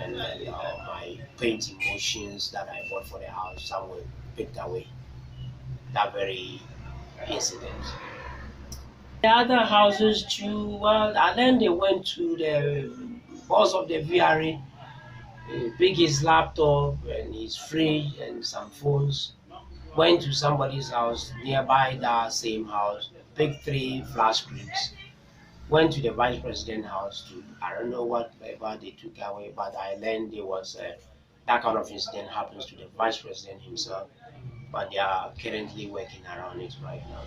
S8: And then my paint emulsions that I bought for the house, some were picked away. That very incident. The other houses too, well, and then they went to the boss of the VRA, picked his laptop and his fridge and some phones, went to somebody's house nearby that same house, picked 3 flash screens, went to the vice president's house to, I don't know whatever they took away, but I learned there was that kind of incident happens to the vice president himself, but they are currently working around it right now.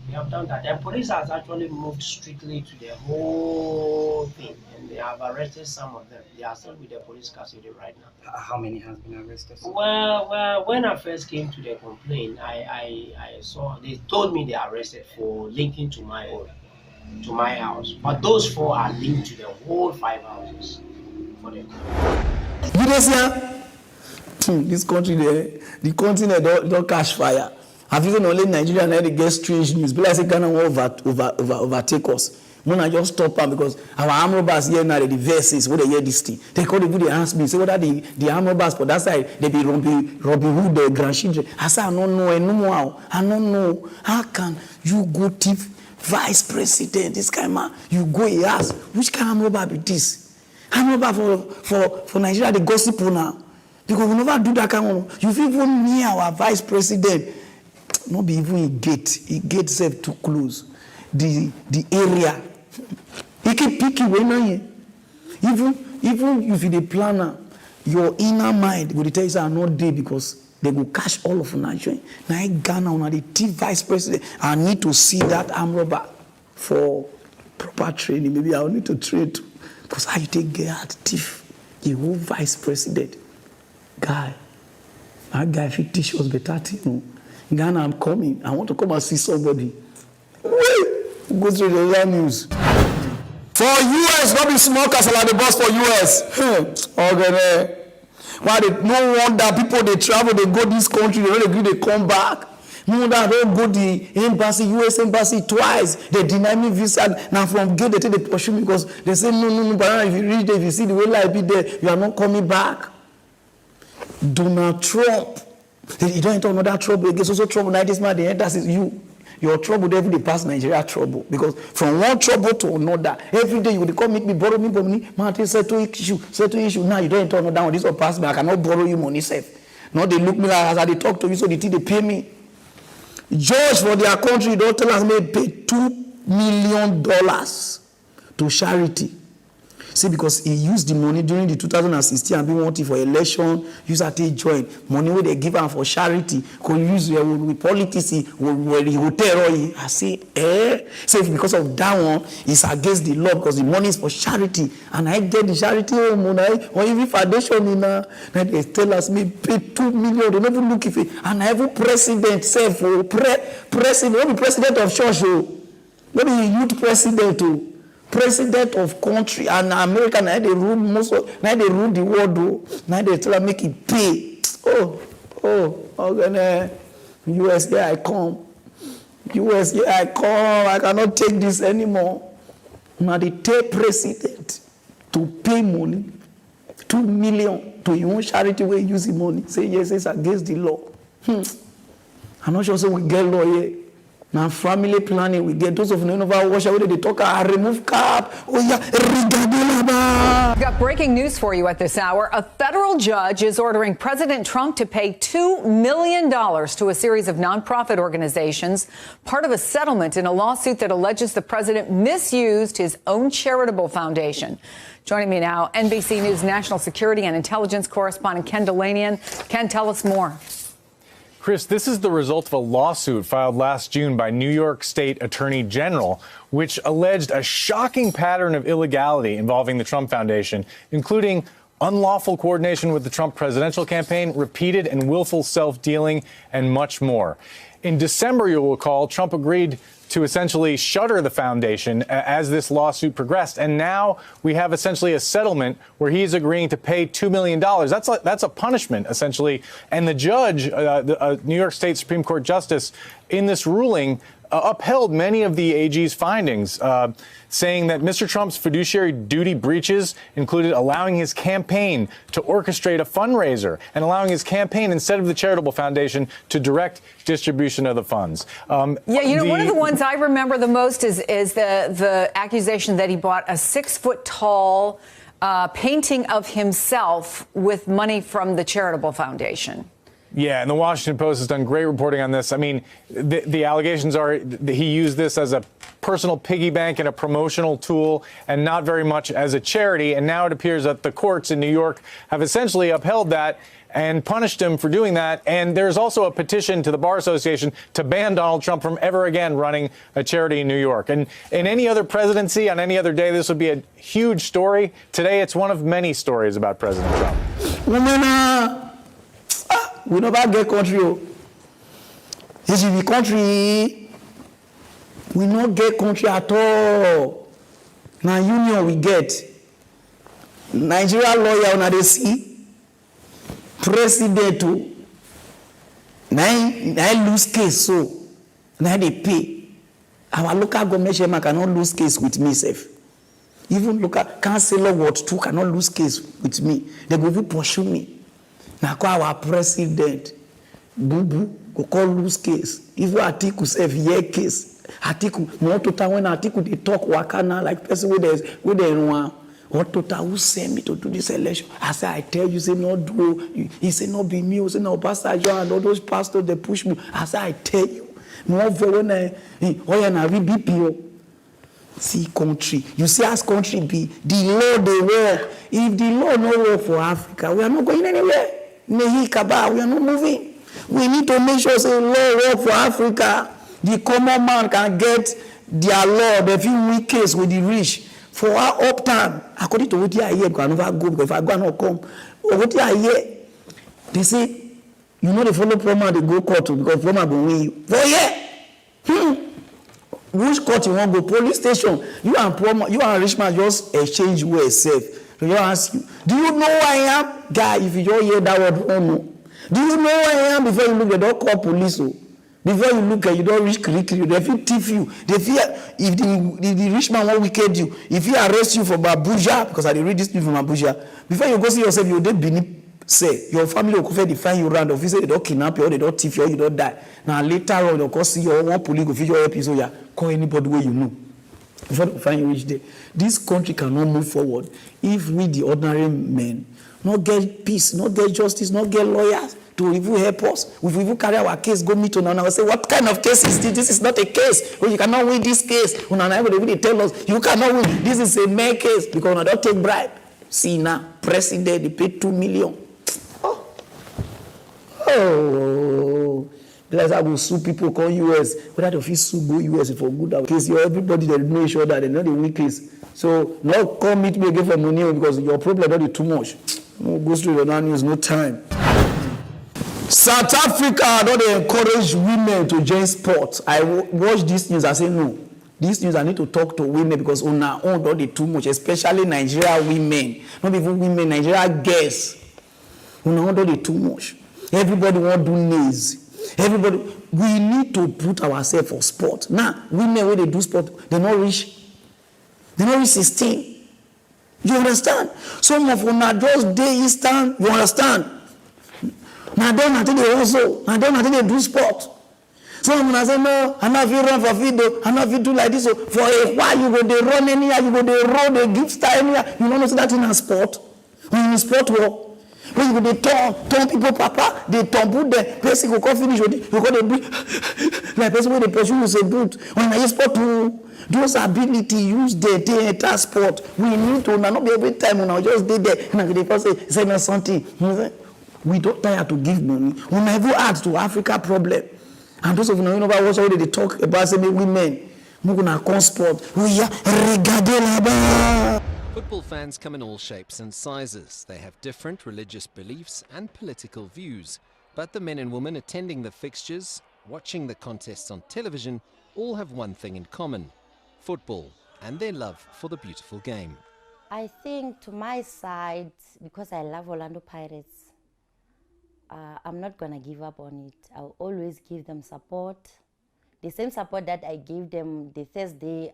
S8: They have done that. The police has actually moved strictly to the whole thing, and they have arrested some of them. They are still with the police custody right now.
S11: How many has been arrested?
S8: Well, when I first came to the complaint, I saw, they told me they are arrested for linking to my house. But those 4 are linked to the whole 5 houses for the
S2: this country, the continent don't catch fire. Have you seen only Nigeria now they get strange news? But I say Ghana will overtake us. When I just stop them because our armed robbers here now the verses where they hear this thing. They call the video ask me say whether the armed robbers for that side they be robbing who the grandchildren. I say I don't know anymore. I don't know. How can you go thief vice president? This kind of man, you go he ask which kind of robber be this? Armed robber for Nigeria they gossip now. Because we never do that kind of you feel even near our vice president. Not be even a gate safe too close. The area. He keep picking when even if you planner, your inner mind will tell you are not there because they will catch all of Nigeria. Now Ghana on the thief vice president. I need to see that armed robber for proper training. Maybe I'll need to train too. Because how you take get thief, the whole vice president. Guy. That guy if he teach us better thing. Ghana, I'm coming. I want to come and see somebody. Wait! Go through the other news. For US, not be small castle at the bus for US. Okay. Why they no wonder people they travel, they go this country, they don't agree, they come back. No wonder they don't go the embassy, US embassy twice. They deny me visa. Now from gate they take the pursue me because they say no, but if you reach there, if you see the way life be there, you are not coming back. Donald Trump. You don't enter another trouble. It gets also trouble. Now this man, they enter you. Your trouble every day pass Nigeria trouble. Because from one trouble to another, every day you will come meet me, borrow me money. Man, settle issue. Now you don't enter another one. This will pass me. I cannot borrow you money safe. Now they look me like as I they talk to you, so they pay me. Judge for their country, don't tell us may pay $2 million to charity. See, because he used the money during the 2016 and be wanting for election, use at a join. Money where they give him for charity, could use with politics, where he will terror. I say, So because of that one, it's against the law because the money is for charity. And I get the charity or even foundation in they tell us me pay $2 million. They never look if it. And I have a president, self, president, not president of church, not be youth president. President of country and America now they rule now they rule the world now they tell them make it pay. Okay, US there I come. US, yeah, I come, I cannot take this anymore. Now they take president to pay money, 2 million to your own charity where you use the money. Say yes, it's against the law. I'm not sure so we get lawyer. Now family planning, we get those of you know wash away they talk, I remove cap. Oh yeah,
S7: We've got breaking news for you at this hour. A federal judge is ordering President Trump to pay $2 million to a series of nonprofit organizations, part of a settlement in a lawsuit that alleges the president misused his own charitable foundation. Joining me now, NBC News national security and intelligence correspondent Ken Delanian. Ken, tell us more.
S11: Chris, this is the result of a lawsuit filed last June by New York State Attorney General, which alleged a shocking pattern of illegality involving the Trump Foundation, including unlawful coordination with the Trump presidential campaign, repeated and willful self-dealing, and much more. In December, you'll recall, Trump agreed to essentially shutter the foundation as this lawsuit progressed. And now we have essentially a settlement where he's agreeing to pay $2 million. That's a punishment, essentially. And the judge, New York State Supreme Court Justice, in this ruling, upheld many of the AG's findings, saying that Mr. Trump's fiduciary duty breaches included allowing his campaign to orchestrate a fundraiser and allowing his campaign, instead of the charitable foundation, to direct distribution of the funds.
S7: One of the ones I remember the most is the accusation that he bought a 6-foot-tall painting of himself with money from the charitable foundation.
S11: Yeah, and the Washington Post has done great reporting on this. I mean, the allegations are that he used this as a personal piggy bank and a promotional tool and not very much as a charity. And now it appears that the courts in New York have essentially upheld that and punished him for doing that. And there's also a petition to the Bar Association to ban Donald Trump from ever again running a charity in New York. And in any other presidency, on any other day, this would be a huge story. Today, it's one of many stories about President Trump.
S2: We never get country. This is the country. We not get country at all. Now union we get. Nigeria lawyer on the see. President to. Now lose case so. Now they pay. Our local government chairman cannot lose case with me safe. Even local councillor Ward 2 cannot lose case with me. They go pursue me. Now our president, Bubu, go call lose case. Even Atiku say year case. Atiku, more total when Atiku they talk wakana like person with the what total who send me to do this election? I say I tell you, say not do. He say not be me. He say no Pastor John and all those pastors they push me. I say I tell you, more when I read BPO. See country. You see as country be the law they work. If the law no work for Africa, we are not going anywhere. We are not moving. We need to make sure say law work for Africa. The common man can get their law, the few weak case with the rich. For our uptown, according to what I hear, because I never go, because if I go and not come, what I hear, they say, you know, they follow Proma, they go court because Proma will win you. For yeah. Which court you want to go? Police station. You and Proma, you and Richmond just exchange words safe. So you ask you, do you know who I am? Guy, if you don't hear that word, oh no. Do you know who I am? Before you look, they don't call police. Oh. Before you look, you don't reach curriculum. They feel thief you. They fear if the rich man won't wicked you. If he arrest you for Abuja, because I read this from Abuja, before you go see yourself, you don't be say your family will come define you round. If you say they don't kidnap you or they don't thief you or you don't die. Now later on, they'll go see your one police go feed your episode. Yeah, call anybody where you know. Before they find you each day. This country cannot move forward if we, the ordinary men, not get peace, not get justice, not get lawyers to even help us. If we even carry our case, go meet on and say, what kind of case is this? This is not a case. Oh, you cannot win this case. When everybody tell us, you cannot win. This is a mere case because we don't take bribe. See now, president, they paid 2 million. Oh. Because I will sue people, call US. Whether they sue, go US for good case. Everybody they know each other, they know the weak case. So now come meet me again for money because your problem don't be too much. No go straight to the news, no time. South Africa don't encourage women to join sports. I watch this news, I say no. This news I need to talk to women because on our own don't be too much, especially Nigeria women. Not even women, Nigeria girls. On our own don't be too much. Everybody want to do nails. Everybody, we need to put ourselves for sport. Now, women when they do sport, they not reach 16. You understand? Some of them are just day Eastern, you understand? Now then until they also, now then until they do sport. Some of them say, no, I'm not run for video, I'm not do like this. So for a while you go they run anyhow, you go they roll, they give style anyhow. You don't know that in a sport. When in sport work. When you go they turn people papa, they tumble the person go come finish with it, you go they bring like person when they pursue you say boot. When I sport those ability use the enter sport. We need to not be every time when I just did there and they first say no something. We don't tire to give money. We never add to Africa problem. And those of you know about what already they talk about say women. We're gonna come sport. We are regarder là-bas.
S10: Football fans come in all shapes and sizes. They have different religious beliefs and political views. But the men and women attending the fixtures, watching the contests on television, all have one thing in common: football and their love for the beautiful game.
S12: I think to my side, because I love Orlando Pirates, I'm not going to give up on it. I'll always give them support. The same support that I gave them the Thursday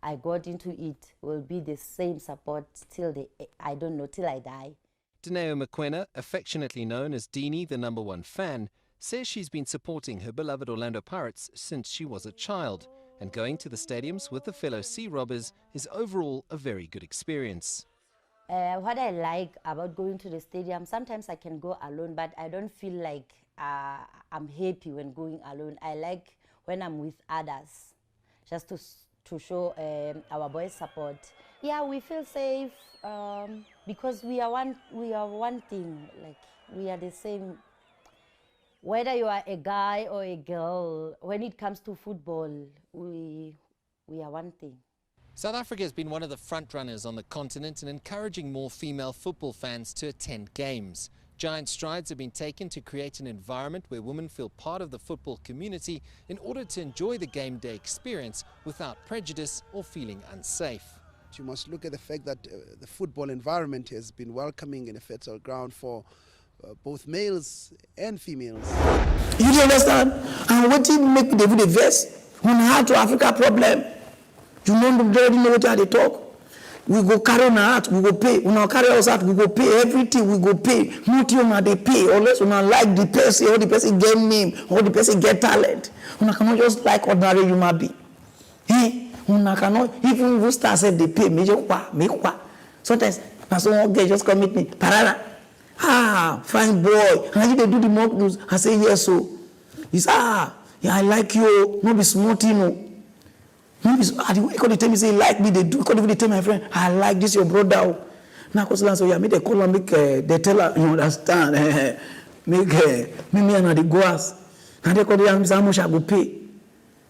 S12: I got into it will be the same support till I die.
S10: Daneo Mokoena, affectionately known as Deanie, the #1 fan, says she's been supporting her beloved Orlando Pirates since she was a child, and going to the stadiums with the fellow Sea Robbers is overall a very good experience.
S12: What I like about going to the stadium, sometimes I can go alone, but I don't feel like I'm happy when going alone. I like when I'm with others, just to show our boys support. Yeah, we feel safe because we are one thing. Like we are the same. Whether you are a guy or a girl, when it comes to football, we are one thing.
S10: South Africa has been one of the front runners on the continent in encouraging more female football fans to attend games. Giant strides have been taken to create an environment where women feel part of the football community in order to enjoy the game day experience without prejudice or feeling unsafe.
S13: You must look at the fact that the football environment has been welcoming and a fertile ground for both males and females.
S2: You do understand? And what did make the verse when I had to Africa problem? You already know what they talk. We go carry on our heart, we go pay. When I carry us out, we go pay everything, we go pay. Not they pay, unless when I like the person, or the person get name, or the person get talent. When I cannot just like ordinary human being. When I cannot, even if start say they pay, make what. Sometimes, someone just come meet me, Pararan. Fine boy. And they do the mock news, I say yes, so. He say, yeah, I like you, no be smart, you know. They tell me say like me, they do. They tell my friend, I like this your brother. Now so yeah, make they call and make they tell her, you understand? Make me and the goers. And they call the and how much I go pay.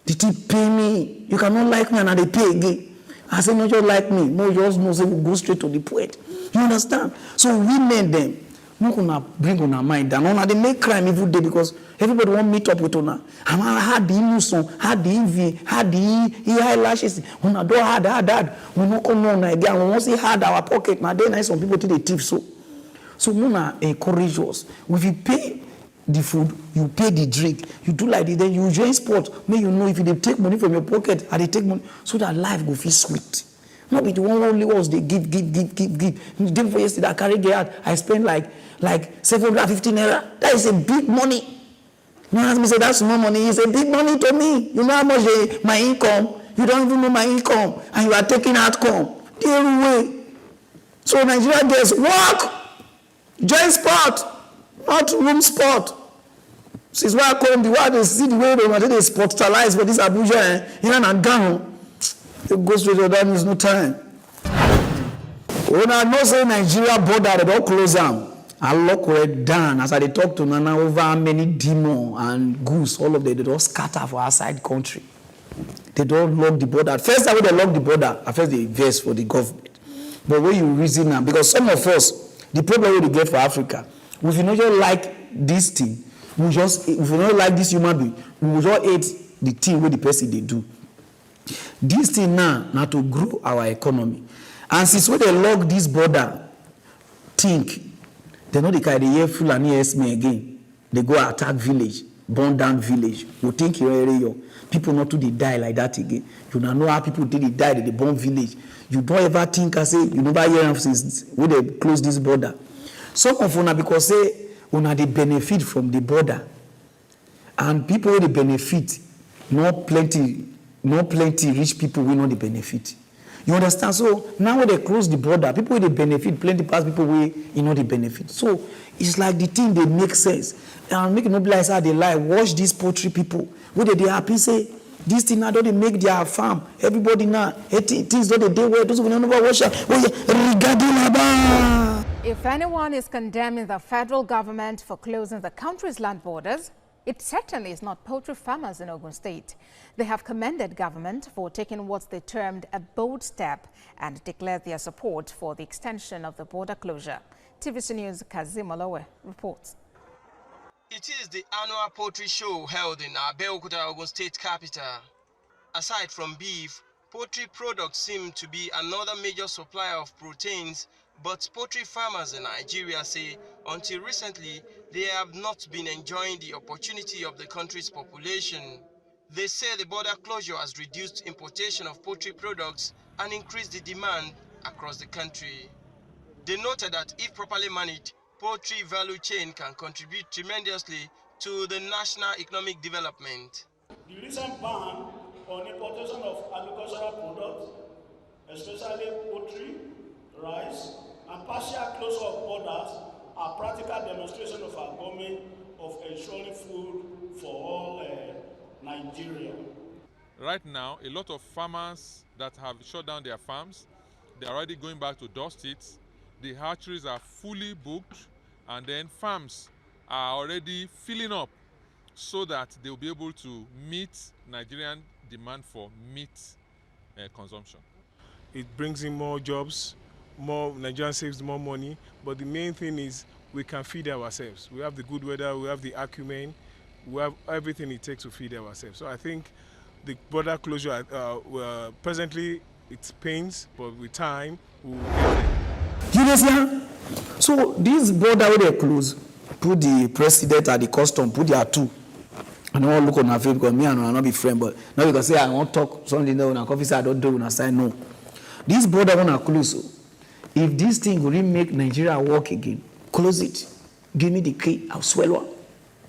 S2: The tip pay me. You cannot like me and they pay again. I say no, just like me. No, just no, say we go straight to the point. You understand? So women them. No gonna bring on our mind down. They make crime every day because everybody want meet up with ona. And I had the emotion, had the envy, had the eyelashes. When I don't had. We no come on again. We want to hard our pocket. Now then, some people take the tip so. So we encourage us. If you pay the food, you pay the drink, you do like this, then you join sport. May you know if they take money from your pocket, and they take money so that life go feel sweet. Not be the one only ones they give. The day before yesterday, I carried the out. I spent like 750 naira. That is a big money. You know, as me say that's small money. It's a big money to me. You know how much my income. You don't even know my income, and you are taking outcome. The other way. So Nigeria girls work, join sport, not room sport. Since why I come the world, they see the way they sportalize for this Abuja, you know, and Ghana. They go straight to that, there's no time. When I know say Nigeria border, they don't close them. I lock it down as I talk to Nana over how many demons and goose, all of them, they don't scatter for outside country. They don't lock the border. First time they lock the border, at first they invest for the government. But when you reason now, because some of us, the problem we get for Africa, if you not just like this thing, if you not like this human being, we will just hate the thing where the person they do. This thing now to grow our economy. And since when they lock this border, think, they know they carry the year full and me again. They go attack village. burn down village. You think you people not to dey die like that again. You know how people did they die, they burn village. You don't ever think I say you never hear them since when they close this border. Some of una because say una they benefit from the border, and people they benefit, not plenty rich people will not the benefit. You understand? So now when they close the border, people will benefit, plenty past people will not the benefit. So it's like the thing they make sense. And make it not like how they lie. Watch these poultry people. Whether they happy say this thing now don't they make their farm. Everybody now things don't they do well. Those who don't know watch
S14: If anyone is condemning the federal government for closing the country's land borders, it certainly is not poultry farmers in Ogun State. They have commended government for taking what they termed a bold step and declared their support for the extension of the border closure. TVC News' Kazim Olowe reports.
S15: It is the annual poultry show held in Abeokuta, Ogun State capital. Aside from beef, poultry products seem to be another major supplier of proteins, but poultry farmers in Nigeria say until recently they have not been enjoying the opportunity of the country's population. They say the border closure has reduced importation of poultry products and increased the demand across the country. They noted that if properly managed, poultry value chain can contribute tremendously to the national economic development.
S16: The recent ban on importation of agricultural products, especially poultry, rice, and partial closure of borders are practical demonstration of our government of ensuring food for all Nigeria.
S17: Right now, a lot of farmers that have shut down their farms, they are already going back to dust it. The hatcheries are fully booked, and then farms are already filling up so that they will be able to meet Nigerian demand for meat consumption.
S25: It brings in more jobs, Nigeria saves more money, but the main thing is we can feed ourselves. We have the good weather, we have the acumen, we have everything it takes to feed ourselves. So I think the border closure, presently it pains, but with time we will get there.
S2: You understand? So this border where they close, put the president at the custom, put their two. I don't want to look on her face because me and I will not be friends, but now you can say I want to talk something there on a coffee, say I don't do when I say no. This border when I close, if this thing will really make Nigeria work again, close it. Give me the key, I'll swallow up.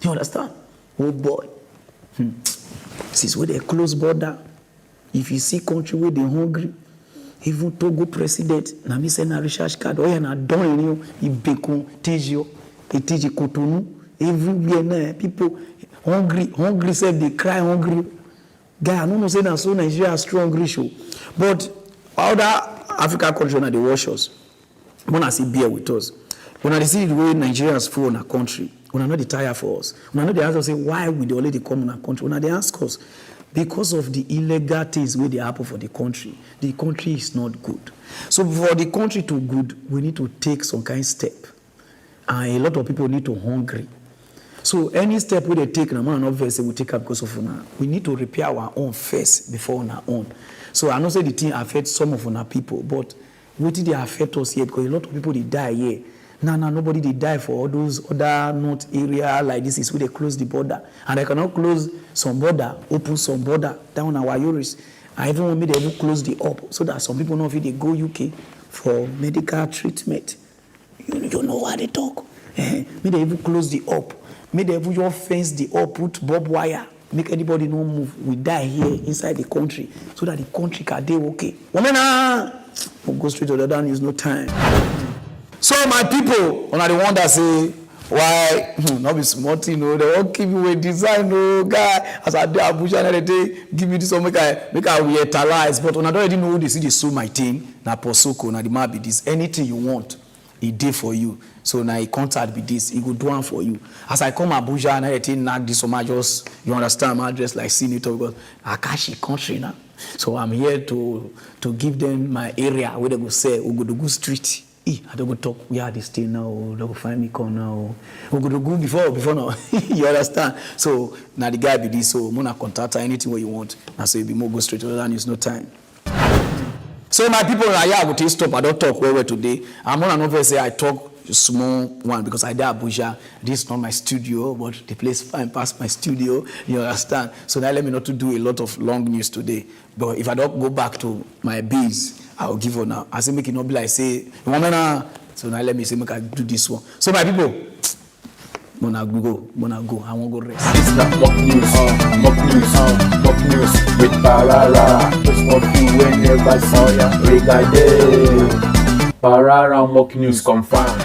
S2: You understand? Oh boy. This is where they close border. If you see country where they hungry, even Togo president, na me send a research card, oh yeah, na don you, Ibekun, Tejio, Eteji Kotonu, everywhere now, people hungry, say they cry hungry. Guy, I don't know say that so Nigeria strong hungry show. But other African countries now they wash us. When I see beer with us, when I see the way Nigerians full in our country, when I know they tire for us, when I know they ask us say why we they already come in our country, when they ask us because of the illegal things where they happen for the country is not good. So for the country to good, we need to take some kind of step, and a lot of people need to hungry. So any step we they take, no man not say we take up because of now. We need to repair our own first before our own. So I know say the thing affects some of our people, but what did they affect us here? Because a lot of people they die here. Now nobody they die for all those other north area like this is where they close the border, and they cannot close some border, open some border down our Yoris. I even want me to even close the up so that some people know if they go UK for medical treatment. You know what they talk. Me they even close the up. Me they even your fence the up, put barbed wire. Make anybody no move. We die here inside the country so that the country can do okay. We'll go straight to the down. There's no time. So my people, when I the one that say, why not be smart, they won't give you a design, no guy. As I do Abuja and they give me this one, make I realize. But when I don't already know they see they sue my thing, na posoko, na the map be this. Anything you want, it did for you. So now he contact be this, he go do one for you. As I come Abuja and I knock this one, just you understand my address like senator because Akashi country now. So I'm here to give them my area where they go say Ogodogu Street. I don't go talk. We are this thing now. They go find me corner. We go to go before now. You understand? So now the guy be this. So Mona contact anything what you want. And so you be more go straight to the line. There's no time. So my people, I will take stop. I don't talk well today. I'm not say I talk small one because I did Abuja. This is not my studio, but the place fine past my studio. You understand? So now let me not to do a lot of long news today. But if I don't go back to my biz, I'll give her now. I say make it not be like say, so now let me say make I do this one. So my people, Mona go. I won't go rest.
S5: It's not mock news with Pararan. Just mock you whenever saw ya. Regardez Pararan mock news confirmed.